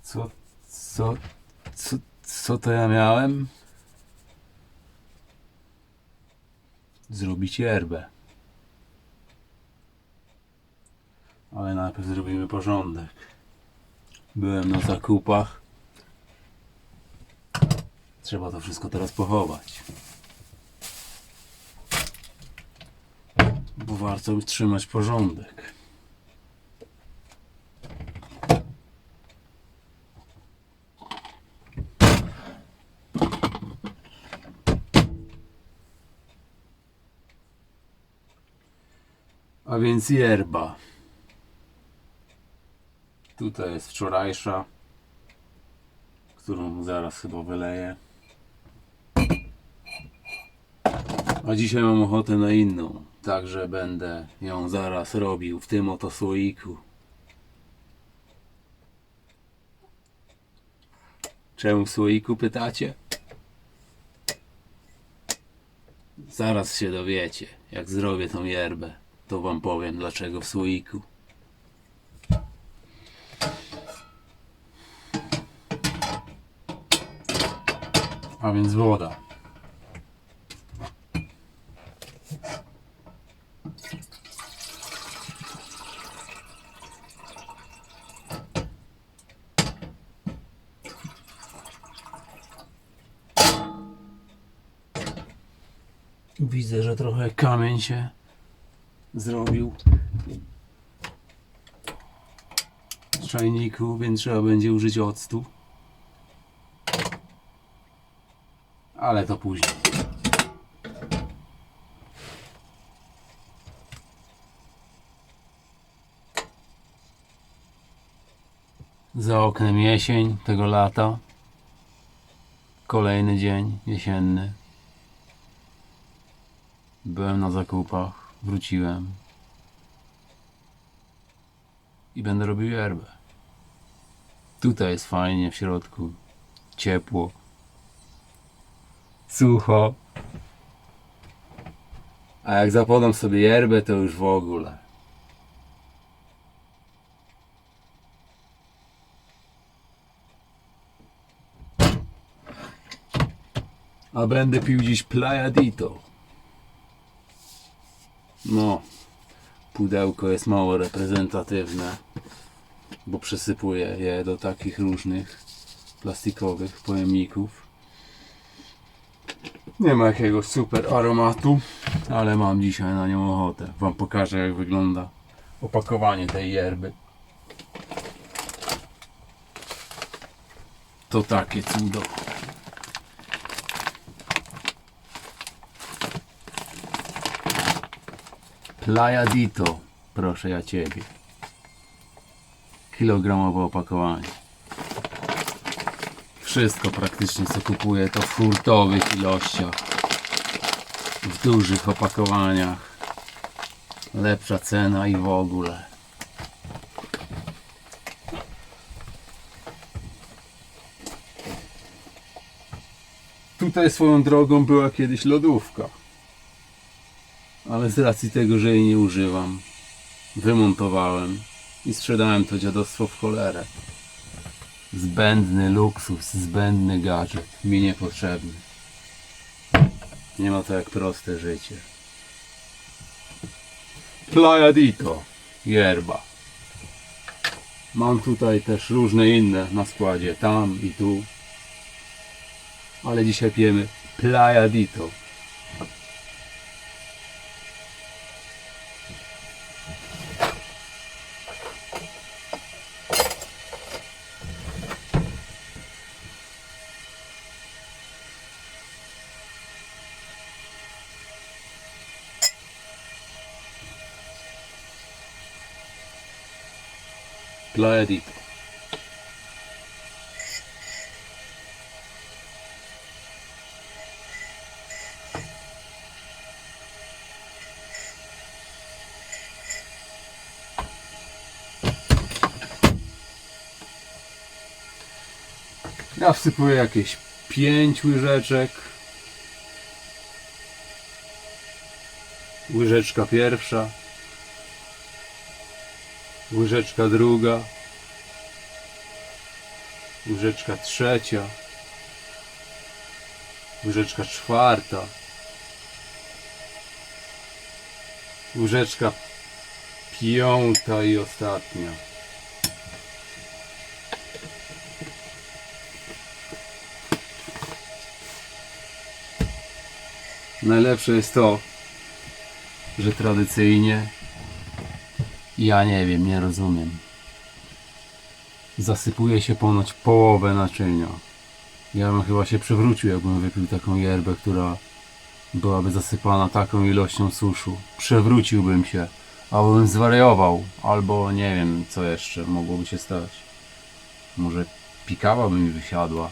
Co, co, co to ja miałem? Zrobić yerbę. Ale najpierw zrobimy porządek. Byłem na zakupach. Trzeba to wszystko teraz pochować. Bo warto trzymać porządek. A więc yerba. Tutaj jest wczorajsza, którą zaraz chyba wyleję. A dzisiaj mam ochotę na inną, także będę ją zaraz robił w tym oto słoiku. Czemu w słoiku, pytacie? Zaraz się dowiecie, jak zrobię tą yerbę, to wam powiem dlaczego w słoiku. A więc woda. Widzę, że trochę kamień się zrobił w czajniku, więc trzeba będzie użyć octu. Ale to później. Za oknem jesień tego lata. Kolejny dzień jesienny. Byłem na zakupach, wróciłem i będę robił yerbę. Tutaj jest fajnie w środku, ciepło, sucho. A jak zapodam sobie yerbę, to już w ogóle. A będę pił dziś Playadito. No, pudełko jest mało reprezentatywne, bo przesypuję je do takich różnych plastikowych pojemników. Nie ma jakiegoś super aromatu, ale mam dzisiaj na nią ochotę. Wam pokażę, jak wygląda opakowanie tej yerby. To takie cudo. Playadito, proszę ja ciebie. Kilogramowe opakowanie. Wszystko praktycznie co kupuję to w hurtowych ilościach, w dużych opakowaniach. Lepsza cena i w ogóle. Tutaj swoją drogą była kiedyś lodówka, ale z racji tego, że jej nie używam, wymontowałem i sprzedałem to dziadostwo w cholerę. Zbędny luksus, zbędny gadżet, mi niepotrzebny. Nie ma to jak proste życie. Playadito, yerba. Mam tutaj też różne inne na składzie, tam i tu. Ale dzisiaj pijemy Playadito. Playadito. Ja wsypuję jakieś 5 łyżeczek. Łyżeczka pierwsza. Łyżeczka druga. łyżeczka trzecia, łyżeczka czwarta, łyżeczka piąta i ostatnia. Najlepsze jest to, że tradycyjnie, ja nie wiem, nie rozumiem, zasypuje się ponoć połowę naczynia. Ja bym chyba się przewrócił, jakbym wypił taką yerbę, która byłaby zasypana taką ilością suszu. Przewróciłbym się, albo bym zwariował, albo nie wiem co jeszcze mogłoby się stać. Może pikawa by mi wysiadła.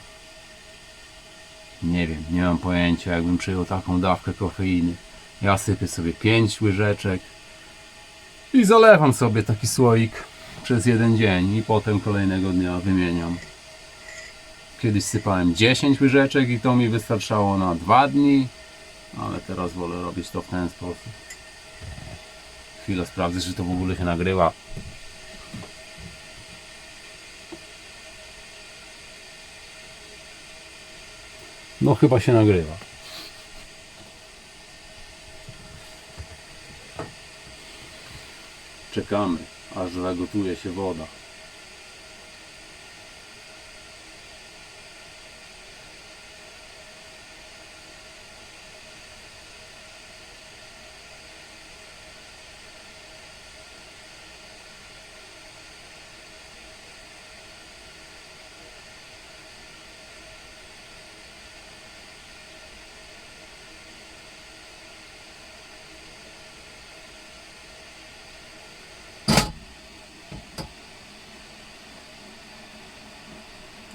Nie wiem, nie mam pojęcia, jakbym przyjął taką dawkę kofeiny. Ja sypię sobie 5 łyżeczek i zalewam sobie taki słoik przez jeden dzień i potem kolejnego dnia wymieniam. Kiedyś sypałem 10 łyżeczek i to mi wystarczało na 2 dni, ale teraz wolę robić to w ten sposób. Chwilę sprawdzę, czy to w ogóle się nagrywa. No chyba się nagrywa. Czekamy, aż zagotuje się woda.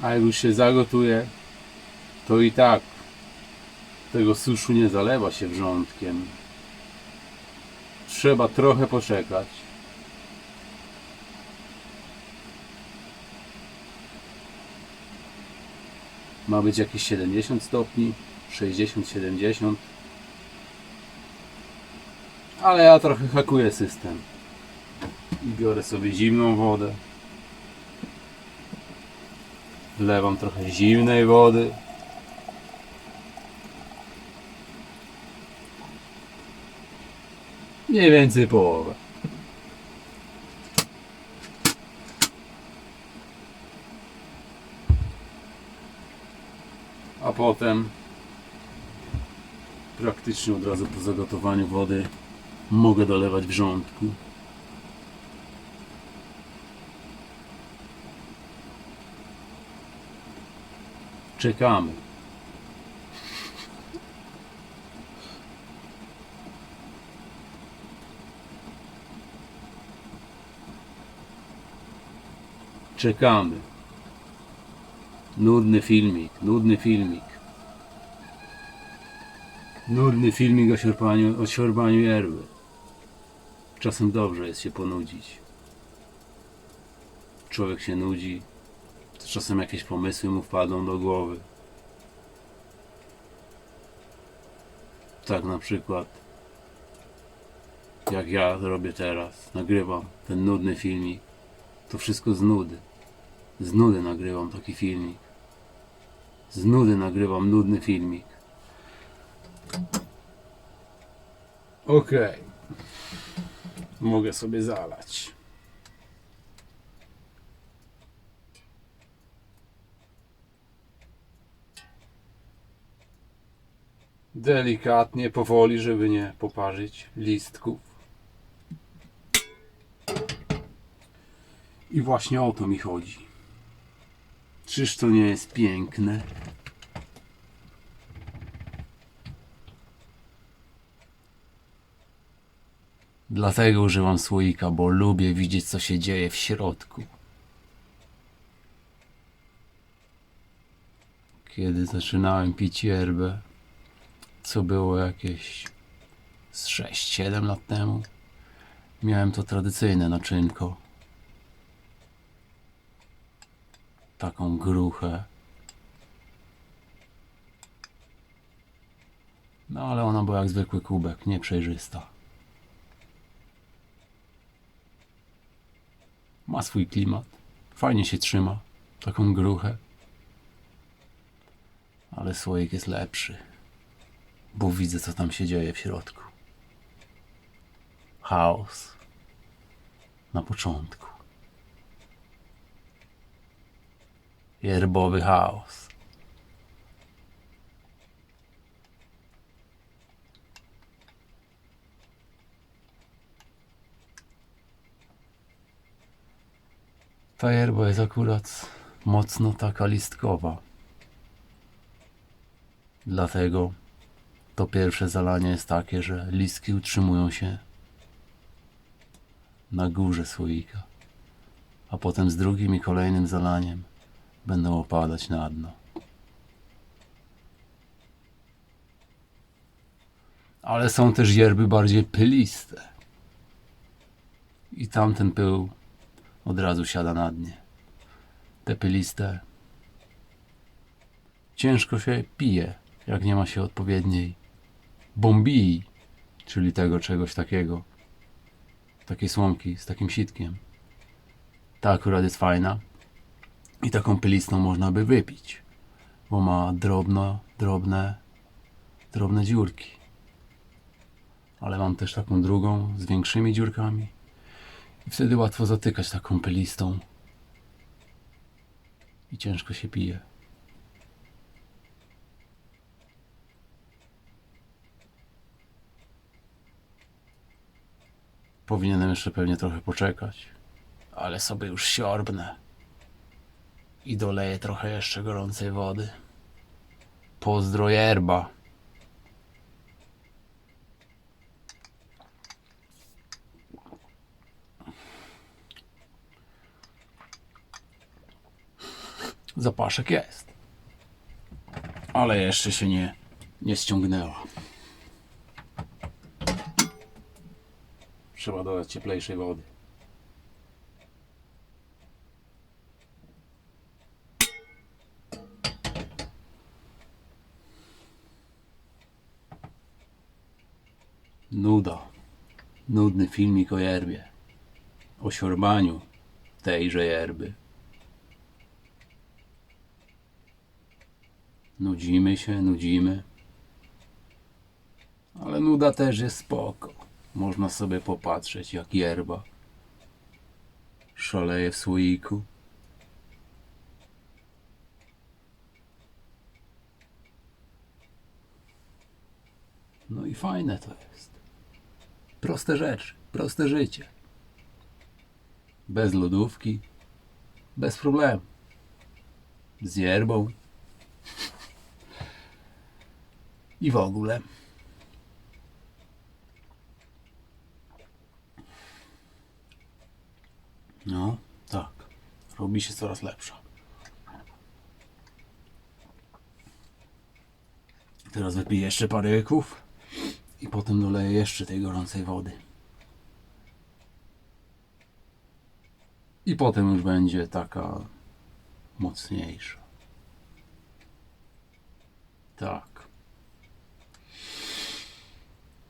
A jak już się zagotuje, to i tak tego suszu nie zalewa się wrzątkiem. Trzeba trochę poczekać. Ma być jakieś 70 stopni, 60-70. Ale ja trochę hakuję system. I biorę sobie zimną wodę. Wlewam trochę zimnej wody. Mniej więcej połowę. A potem praktycznie od razu po zagotowaniu wody mogę dolewać wrzątku. Czekamy. Czekamy. Nudny filmik, nudny filmik. Nudny filmik o siorbaniu yerby. Czasem dobrze jest się ponudzić. Człowiek się nudzi, to czasem jakieś pomysły mu wpadną do głowy. Tak na przykład jak ja robię teraz, nagrywam ten nudny filmik. To wszystko z nudy. Z nudy nagrywam taki filmik. Z nudy nagrywam nudny filmik. Okej. Mogę sobie zalać. Delikatnie, powoli, żeby nie poparzyć listków. I właśnie o to mi chodzi. Czyż to nie jest piękne? Dlatego używam słoika, bo lubię widzieć, co się dzieje w środku. Kiedy zaczynałem pić yerbę, co było jakieś z 6-7 lat temu, miałem to tradycyjne naczynko. Taką gruchę. No ale ona była jak zwykły kubek, nieprzejrzysta. Ma swój klimat. Fajnie się trzyma taką gruchę. Ale słoik jest lepszy, bo widzę, co tam się dzieje w środku. Chaos na początku. Yerbowy chaos. Ta yerba jest akurat mocno taka listkowa. Dlatego to pierwsze zalanie jest takie, że listki utrzymują się na górze słoika, a potem z drugim i kolejnym zalaniem będą opadać na dno. Ale są też yerby bardziej pyliste i tamten pył od razu siada na dnie. Te pyliste ciężko się pije, jak nie ma się odpowiedniej bombii, czyli tego czegoś takiego, takiej słomki z takim sitkiem. Ta akurat jest fajna i taką pylistą można by wypić, bo ma drobne dziurki. Ale mam też taką drugą z większymi dziurkami i wtedy łatwo zatykać taką pylistą i ciężko się pije. Powinienem jeszcze pewnie trochę poczekać, ale sobie już siorbnę i doleję trochę jeszcze gorącej wody. Pozdro yerba. Zapaszek jest, ale jeszcze się nie ściągnęła. Trzeba dodać cieplejszej wody. Nuda. Nudny filmik o yerbie. O siorbaniu tejże yerby. Nudzimy. Ale nuda też jest spoko. Można sobie popatrzeć, jak yerba szaleje w słoiku. No i fajne to jest. Proste rzeczy, proste życie. Bez lodówki, bez problemu. Z yerbą. I w ogóle. No, tak. Robi się coraz lepsza. Teraz wypiję jeszcze parę łyków i potem doleję jeszcze tej gorącej wody. I potem już będzie taka mocniejsza. Tak.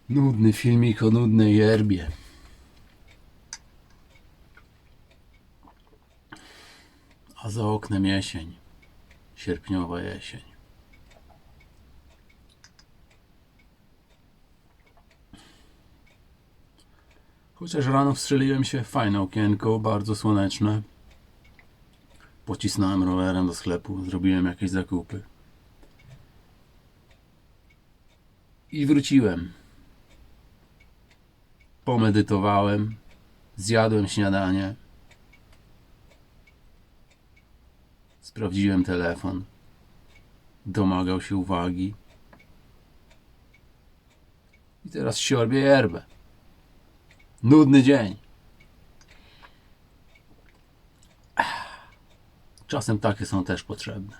Nudny filmik o nudnej yerbie. A za oknem jesień. Sierpniowa jesień. Chociaż rano wstrzeliłem się w fajne okienko, bardzo słoneczne. Pocisnąłem rowerem do sklepu, zrobiłem jakieś zakupy. I wróciłem. Pomedytowałem, zjadłem śniadanie. Sprawdziłem telefon. Domagał się uwagi. I teraz siorbię yerbę. Nudny dzień. Czasem takie są też potrzebne.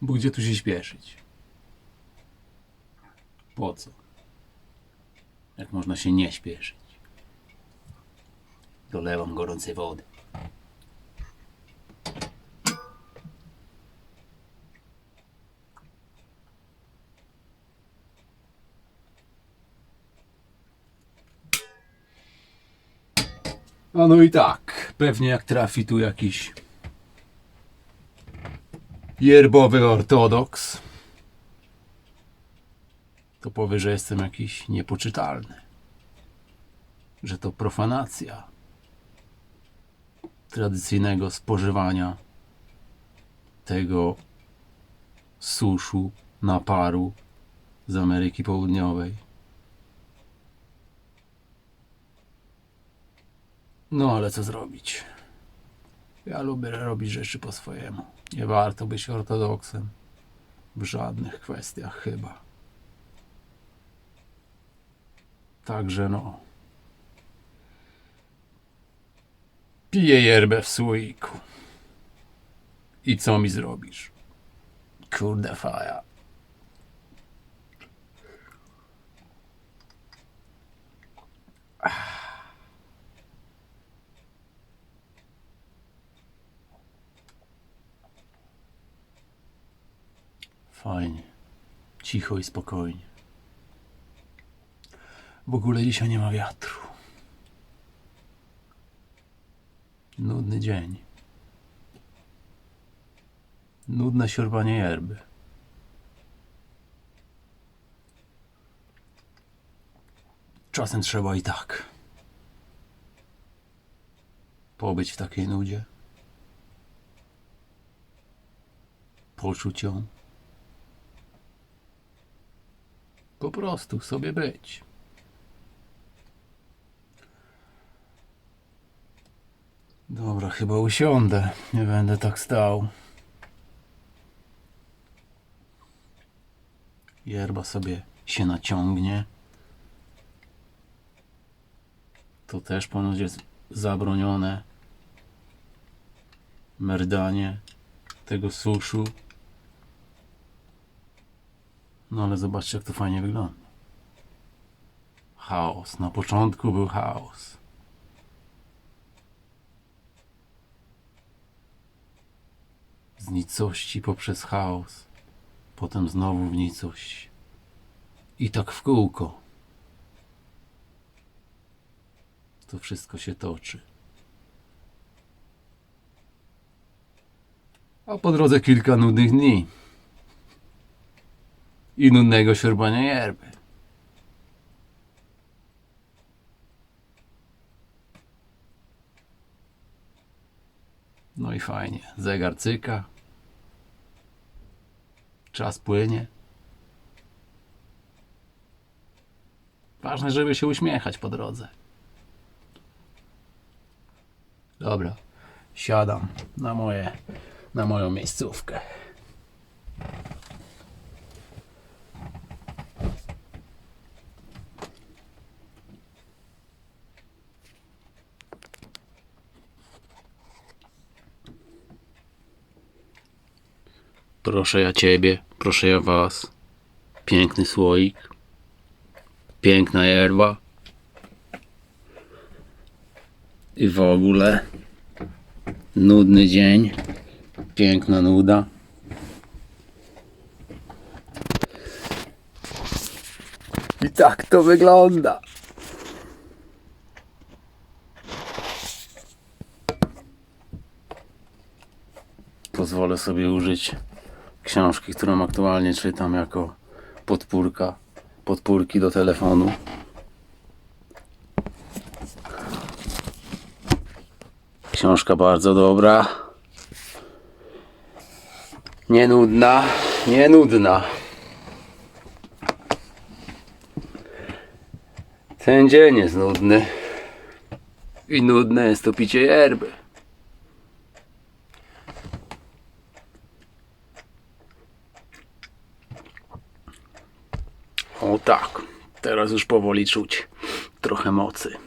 Bo gdzie tu się śpieszyć? Po co? Jak można się nie śpieszyć? Dolewam gorącej wody. A no i tak. Pewnie jak trafi tu jakiś yerbowy ortodoks, to powie, że jestem jakiś niepoczytalny, że to profanacja tradycyjnego spożywania tego suszu, naparu z Ameryki Południowej. No ale co zrobić? Ja lubię robić rzeczy po swojemu. Nie warto być ortodoksem w żadnych kwestiach chyba. Także no. Piję yerbę w słoiku. I co mi zrobisz? Kurde faja. Fajnie. Cicho i spokojnie. W ogóle dzisiaj nie ma wiatru. Nudny dzień. Nudne siorbanie yerby. Czasem trzeba i tak pobyć w takiej nudzie. Poczuć ją. Po prostu sobie być. Dobra, chyba usiądę. Nie będę tak stał. Yerba sobie się naciągnie. To też ponoć jest zabronione. Merdanie tego suszu. No ale zobaczcie, jak to fajnie wygląda. Chaos. Na początku był chaos. Z nicości poprzez chaos. Potem znowu w nicość. I tak w kółko. To wszystko się toczy. A po drodze kilka nudnych dni. I nudnego siorbania yerby. No i fajnie. Zegar cyka. Czas płynie. Ważne, żeby się uśmiechać po drodze. Dobra. Siadam na moją miejscówkę. Proszę ja ciebie, proszę ja was. Piękny słoik. Piękna yerba. I w ogóle nudny dzień. Piękna nuda. I tak to wygląda. Pozwolę sobie użyć książki, którą aktualnie czytam jako podpórki do telefonu. Książka bardzo dobra. Nie nudna, nie nudna. Ten dzień jest nudny. I nudne jest to picie yerby. O tak, teraz już powoli czuć trochę mocy.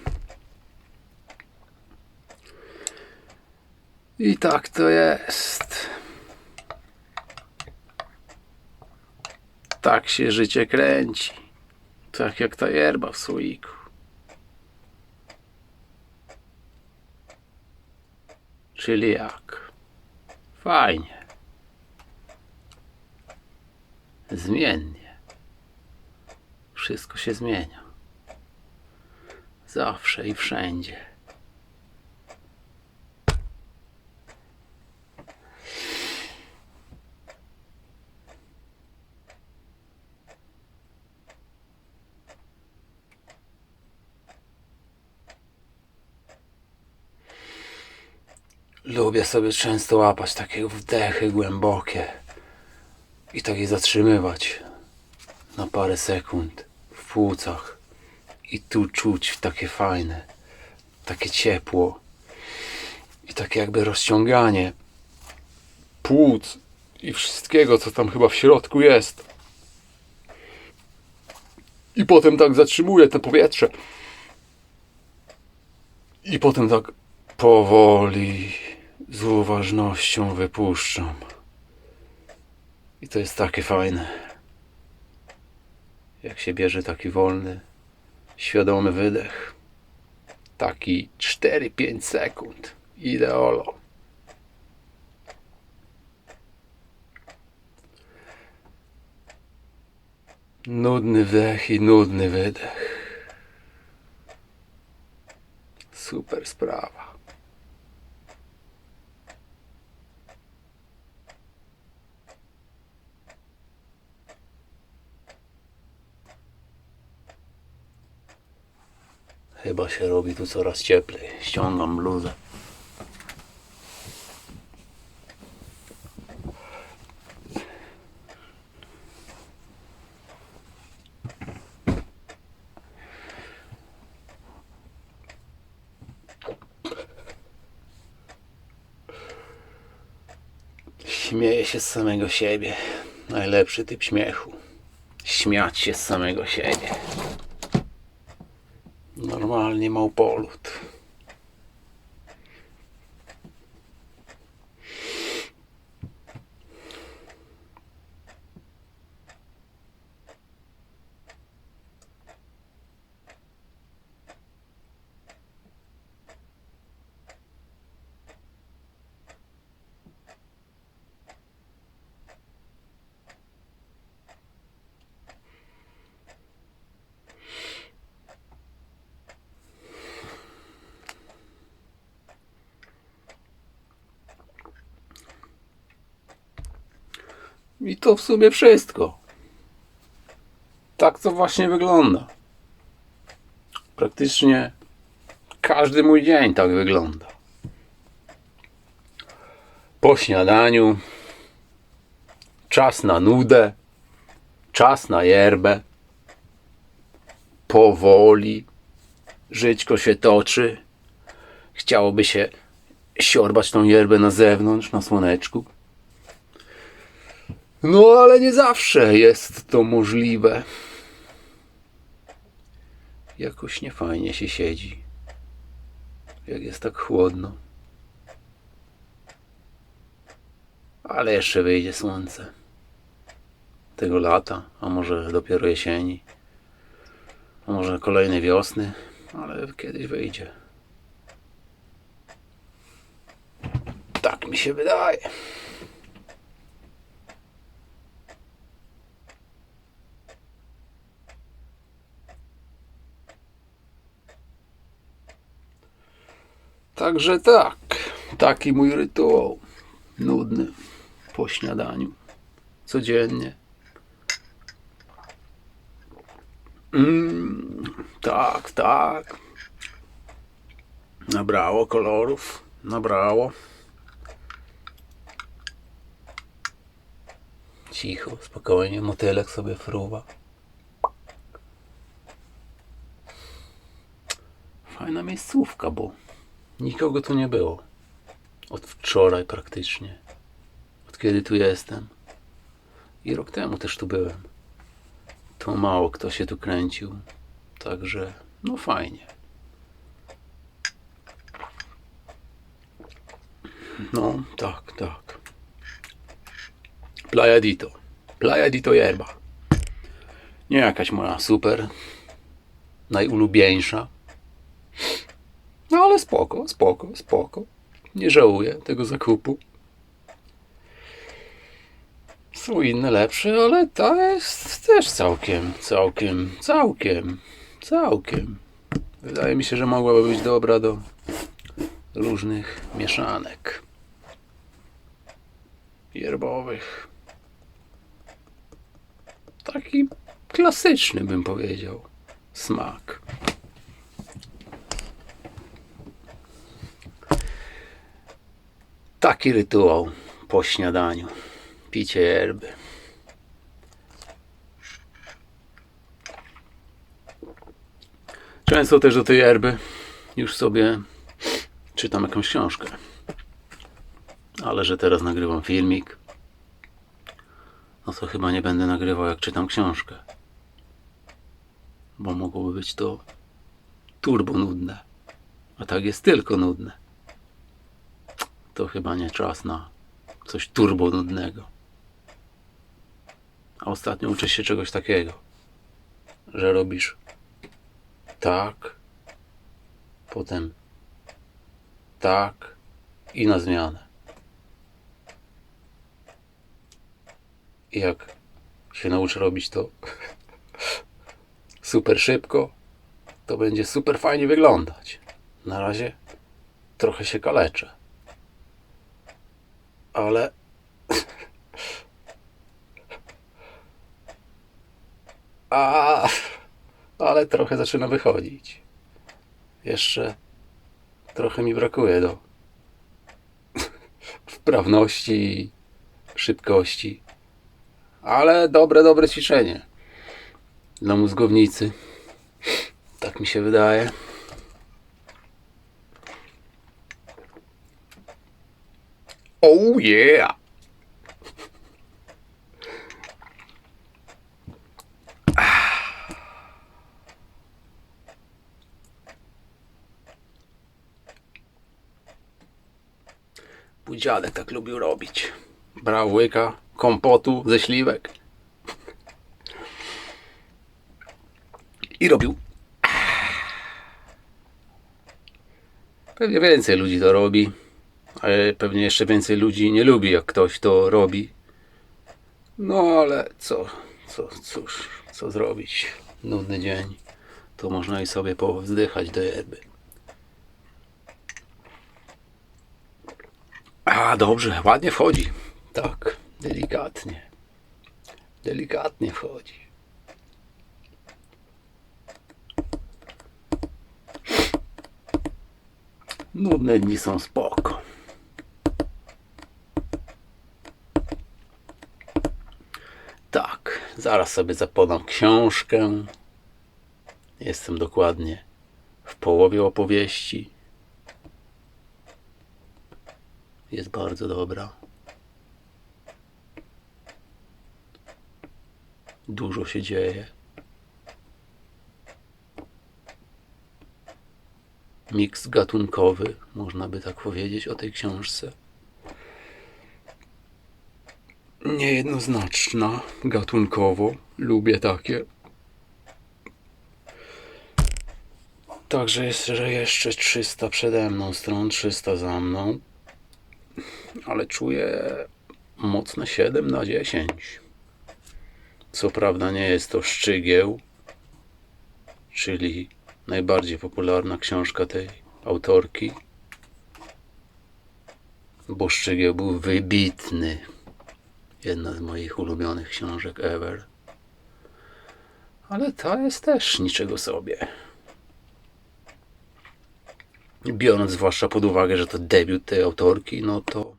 I tak to jest. Tak się życie kręci. Tak jak ta yerba w słoiku. Czyli jak? Fajnie. Zmiennie. Wszystko się zmienia. Zawsze i wszędzie. lubię sobie często łapać takie wdechy głębokie i tak je zatrzymywać na parę sekund w płucach i tu czuć takie fajne, takie ciepło i takie jakby rozciąganie płuc i wszystkiego, co tam chyba w środku jest. I potem tak zatrzymuję to powietrze i potem tak powoli, z uważnością wypuszczam. I to jest takie fajne. Jak się bierze taki wolny, świadomy wydech. Taki 4-5 sekund. Ideolo. Nudny wdech i nudny wydech. Super sprawa. Chyba się robi tu coraz cieplej. Ściągam bluzę. Śmieję się z samego siebie. Najlepszy typ śmiechu. Śmiać się z samego siebie. Normalnie małpolut. I to w sumie wszystko. Tak to właśnie wygląda. Praktycznie każdy mój dzień tak wygląda. Po śniadaniu czas na nudę, czas na yerbę. Powoli żyćko się toczy. Chciałoby się siorbać tą yerbę na zewnątrz, na słoneczku. No ale nie zawsze jest to możliwe. Jakoś niefajnie się siedzi, jak jest tak chłodno. Ale jeszcze wyjdzie słońce. Tego lata, a może dopiero jesieni. A może kolejnej wiosny, ale kiedyś wyjdzie. Tak mi się wydaje. Także tak, taki mój rytuał nudny po śniadaniu, codziennie. Tak, tak. Nabrało kolorów, nabrało. Cicho, spokojnie, motylek sobie fruwa. Fajna miejscówka, bo nikogo tu nie było. Od wczoraj praktycznie. Od kiedy tu jestem. I rok temu też tu byłem. To mało kto się tu kręcił. Także, no fajnie. No, tak, tak. Playa Dito. Playa Dito Yerba. Nie jakaś moja super najulubieńsza. No ale spoko, spoko, spoko. Nie żałuję tego zakupu. Są inne lepsze, ale ta jest też całkiem. Wydaje mi się, że mogłaby być dobra do różnych mieszanek yerbowych. Taki klasyczny, bym powiedział, smak. taki rytuał po śniadaniu. Picie yerby. Często też do tej yerby już sobie czytam jakąś książkę. Ale że teraz nagrywam filmik, no to chyba nie będę nagrywał jak czytam książkę. Bo mogłoby być to turbo nudne. A tak jest tylko nudne. To chyba nie czas na coś turbo nudnego. A ostatnio uczę się czegoś takiego, że robisz tak, potem tak i na zmianę. I jak się nauczę robić to super szybko, to będzie super fajnie wyglądać. Na razie trochę się kaleczę. Ale ale trochę zaczyna wychodzić. Jeszcze trochę mi brakuje do wprawności i szybkości. Ale dobre ćwiczenie dla mózgownicy. Tak mi się wydaje. Oh yeah! Mój dziadek tak lubił robić. Brał łyka kompotu ze śliwek i robił. Pewnie więcej ludzi to robi, ale pewnie jeszcze więcej ludzi nie lubi, jak ktoś to robi. No ale cóż, co zrobić? Nudny dzień. To można i sobie powzdychać do yerby. A dobrze, ładnie wchodzi. Tak, delikatnie. Delikatnie wchodzi. Nudne dni są spoko. Tak, zaraz sobie zapodam książkę. Jestem dokładnie w połowie opowieści. Jest bardzo dobra. Dużo się dzieje. Miks gatunkowy, można by tak powiedzieć o tej książce. Niejednoznaczna gatunkowo. Lubię takie. Także jest, że jeszcze 300 przede mną stron, 300 za mną. Ale czuję mocne 7 na 10. Co prawda nie jest to Szczygieł, czyli najbardziej popularna książka tej autorki, bo Szczygieł był wybitny. Jedna z moich ulubionych książek ever. Ale ta jest też niczego sobie. Biorąc zwłaszcza pod uwagę, że to debiut tej autorki, no to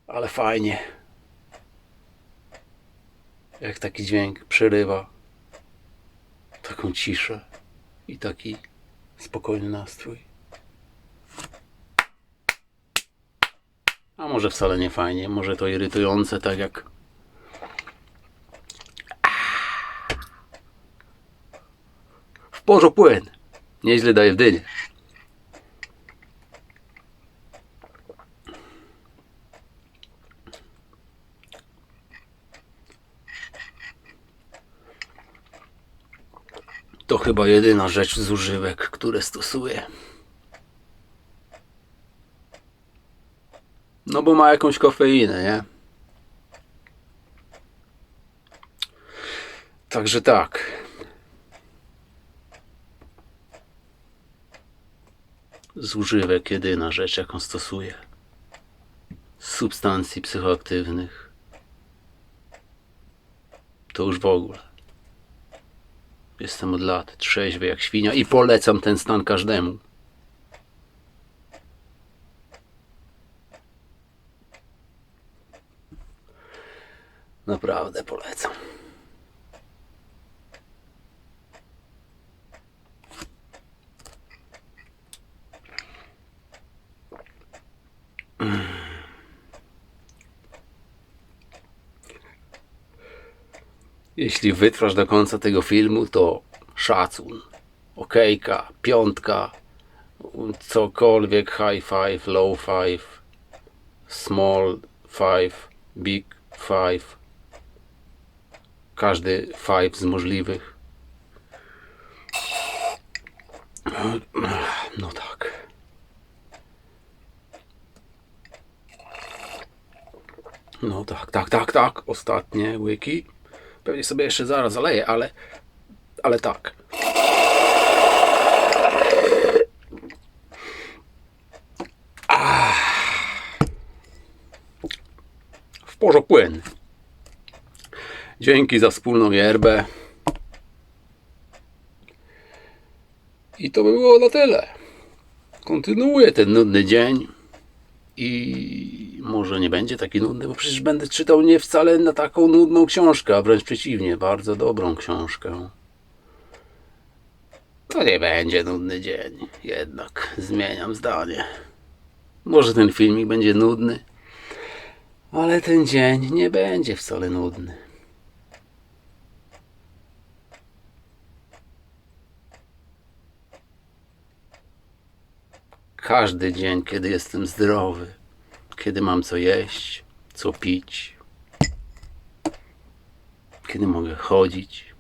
ale fajnie, jak taki dźwięk przerywa taką ciszę i taki spokojny nastrój. A może wcale nie fajnie, może to irytujące, tak jak w porzu płyn. Nieźle daje w dynie. To chyba jedyna rzecz z używek, które stosuję. No bo ma jakąś kofeinę, nie? Także tak. Z używek jedyna rzecz, jaką stosuję. Z substancji psychoaktywnych. to już w ogóle. Jestem od lat trzeźwy jak świnia i polecam ten stan każdemu. Naprawdę polecam. Jeśli wytrwasz do końca tego filmu, to szacun. Okejka, piątka, cokolwiek, high five, low five, small five, big five. Każdy five z możliwych. No tak. No tak. Ostatnie łyki. Pewnie sobie jeszcze zaraz zaleję, ale tak. W porze płyn. Dzięki za wspólną yerbę. I to by było na tyle. Kontynuuję ten nudny dzień. I może nie będzie taki nudny, bo przecież będę czytał nie wcale na taką nudną książkę, a wręcz przeciwnie, bardzo dobrą książkę. To nie będzie nudny dzień. Jednak zmieniam zdanie. Może ten filmik będzie nudny, ale ten dzień nie będzie wcale nudny. Każdy dzień, kiedy jestem zdrowy, kiedy mam co jeść, co pić, kiedy mogę chodzić,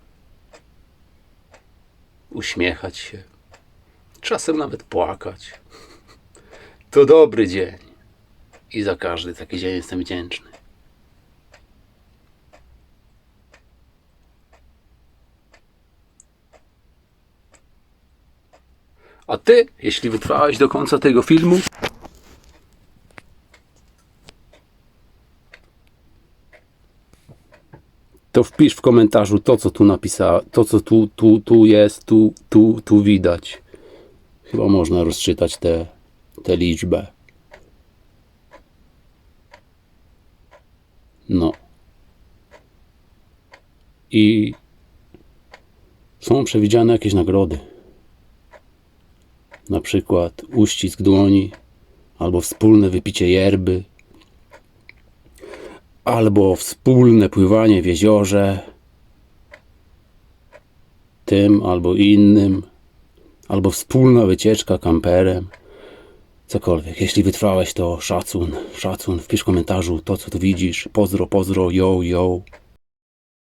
uśmiechać się, czasem nawet płakać, to dobry dzień i za każdy taki dzień jestem wdzięczny. A ty, jeśli wytrwałeś do końca tego filmu, to wpisz w komentarzu to, co tu napisałem, to, co tu jest, tu widać. Chyba można rozczytać tę liczbę. No. I są przewidziane jakieś nagrody. Na przykład uścisk dłoni, albo wspólne wypicie yerby, albo wspólne pływanie w jeziorze, tym albo innym, albo wspólna wycieczka kamperem, cokolwiek. Jeśli wytrwałeś, to szacun, wpisz w komentarzu to, co tu widzisz. Pozdro, yo.